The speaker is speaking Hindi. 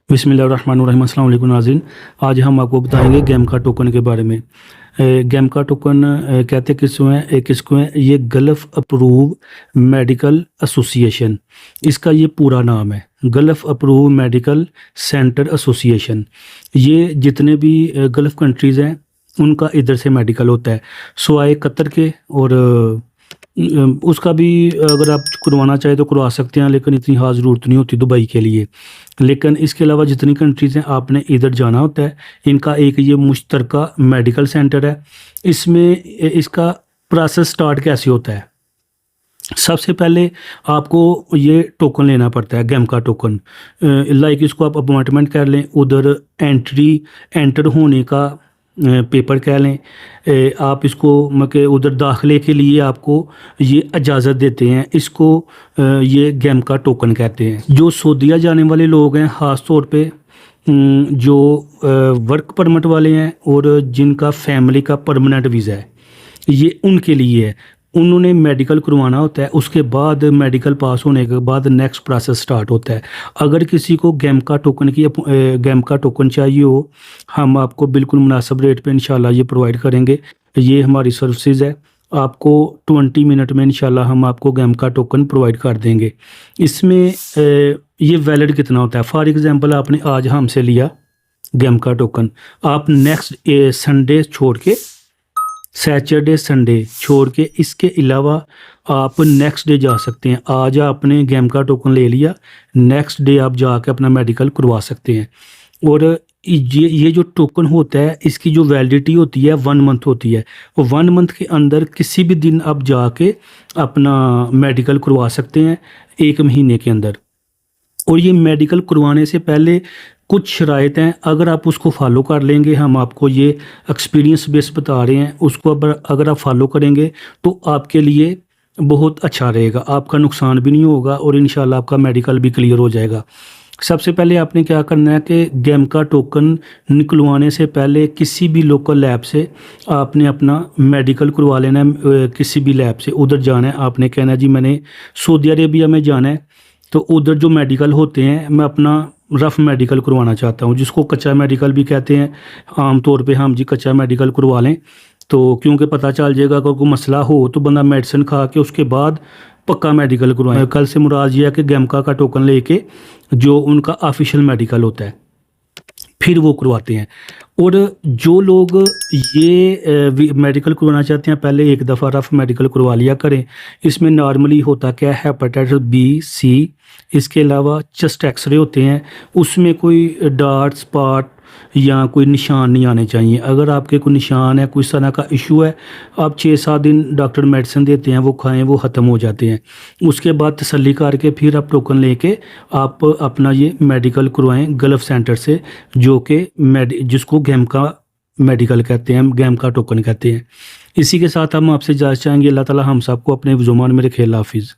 बिस्मिल्लाहिर्रहमानिर्रहीम। अस्सलाम वालेकुम नाज़रीन। आज हम आपको बताएंगे गेम का टोकन के बारे में। गेम का टोकन कहते किसको हैं? ये गल्फ़ अप्रूव मेडिकल एसोसिएशन, इसका ये पूरा नाम है, gulf approve medical centre association. ये जितने भी गल्फ़ कंट्रीज़ हैं उनका इधर से मेडिकल होता है, सिवाय कतर के। और उसका भी अगर आप करवाना चाहें तो करवा सकते हैं, लेकिन इतनी ख़ास ज़रूरत नहीं होती दुबई के लिए। लेकिन इसके अलावा जितनी कंट्रीज़ हैं आपने इधर जाना होता है। इनका एक ये मुश्तरका मेडिकल सेंटर है। इसमें इसका प्रोसेस स्टार्ट कैसे होता है? सबसे पहले आपको ये टोकन लेना पड़ता है, गेम का टोकन। लाइक इसको आप अपॉइंटमेंट कर लें, उधर एंटर होने का पेपर कह लें। आप इसको मतलब उधर दाखिले के लिए आपको ये इजाज़त देते हैं, इसको ये गेम का टोकन कहते हैं। जो सऊदीया जाने वाले लोग हैं, ख़ास तौर पे जो वर्क परमिट वाले हैं और जिनका फैमिली का परमानेंट वीज़ा है, ये उनके लिए है। उन्होंने मेडिकल करवाना होता है, उसके बाद मेडिकल पास होने के बाद नेक्स्ट प्रोसेस स्टार्ट होता है। अगर किसी को गेम का टोकन चाहिए हो, हम आपको बिल्कुल मुनासिब रेट पे इंशाल्लाह ये प्रोवाइड करेंगे। ये हमारी सर्विसेज है। आपको 20 मिनट में इंशाल्लाह हम आपको गेम का टोकन प्रोवाइड कर देंगे। इसमें ये वैलिड कितना होता है? फॉर एग्ज़ाम्पल आपने आज हमसे लिया गेम का टोकन, आप नेक्स्ट संडे छोड़ के, सैटरडे संडे छोड़ के, इसके अलावा आप नेक्स्ट डे जा सकते हैं। आज आपने गेम का टोकन ले लिया, नेक्स्ट डे आप जाके अपना मेडिकल करवा सकते हैं। और ये जो टोकन होता है, इसकी जो वैलिडिटी होती है 1 मंथ होती है। वो 1 मंथ के अंदर किसी भी दिन आप जाके अपना मेडिकल करवा सकते हैं, 1 महीने के अंदर। और ये मेडिकल करवाने से पहले कुछ शराइत हैं, अगर आप उसको फॉलो कर लेंगे, हम आपको ये एक्सपीरियंस बेस बता रहे हैं, उसको अगर आप फॉलो करेंगे तो आपके लिए बहुत अच्छा रहेगा, आपका नुकसान भी नहीं होगा और इंशाल्लाह आपका मेडिकल भी क्लियर हो जाएगा। सबसे पहले आपने क्या करना है कि गेम का टोकन निकलवाने से पहले किसी भी लोकल लैब से आपने अपना मेडिकल करवा लेना है। किसी भी लैब से उधर जाना है, आपने कहना है जी मैंने सऊदी अरेबिया में जाना है, तो उधर जो मेडिकल होते हैं, मैं अपना रफ़ मेडिकल करवाना चाहता हूँ, जिसको कच्चा मेडिकल भी कहते हैं। आम तौर पे हम जी कच्चा मेडिकल करवा लें, तो क्योंकि पता चल जाएगा अगर कोई मसला हो तो बंदा मेडिसिन खा के उसके बाद पक्का मेडिकल करवाएं। कल से मुराद ये है कि गेमका का टोकन लेके जो उनका ऑफिशियल मेडिकल होता है फिर वो करवाते हैं। और जो लोग ये मेडिकल करवाना चाहते हैं, पहले एक दफ़ा रफ़ मेडिकल करवा लिया करें। इसमें नॉर्मली होता क्या है, हेपेटाइटिस बी, सी, इसके अलावा चेस्ट एक्सरे होते हैं, उसमें कोई डार्ट स्पॉट या कोई निशान नहीं आने चाहिए। अगर आपके कोई निशान है, कोई इस तरह का इशू है, आप 6-7 दिन डॉक्टर मेडिसिन देते हैं, वो खाएं, वो ख़त्म हो जाते हैं। उसके बाद तसल्ली करके फिर आप टोकन लेके आप अपना ये मेडिकल करवाएं गल्फ़ सेंटर से, जो कि जिसको गेम का मेडिकल कहते हैं, गेम का टोकन कहते हैं। इसी के साथ हम आपसे इजाज़त चाहेंगे। अल्लाह ताला हम सबको अपने ज़ुबान में रखे। अल्लाह हाफ़िज़।